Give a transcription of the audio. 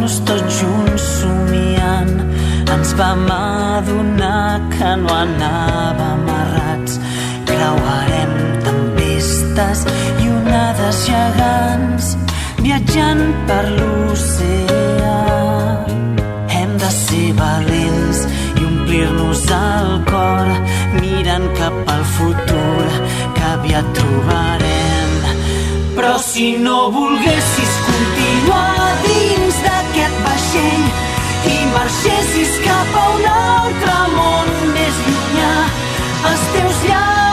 quedar-nos tots junts somiant, ens vam adonar que no anàvem errats. Creuarem tempestes i onades gegants, viatjant per l'oceà. Hem de ser valents i omplir-nos el cor, mirant cap al futur que aviat trobarem. Però si no volguessis continuar dins d'aquest vaixell i marxessis cap a un altre món més llunyà, els teus llavis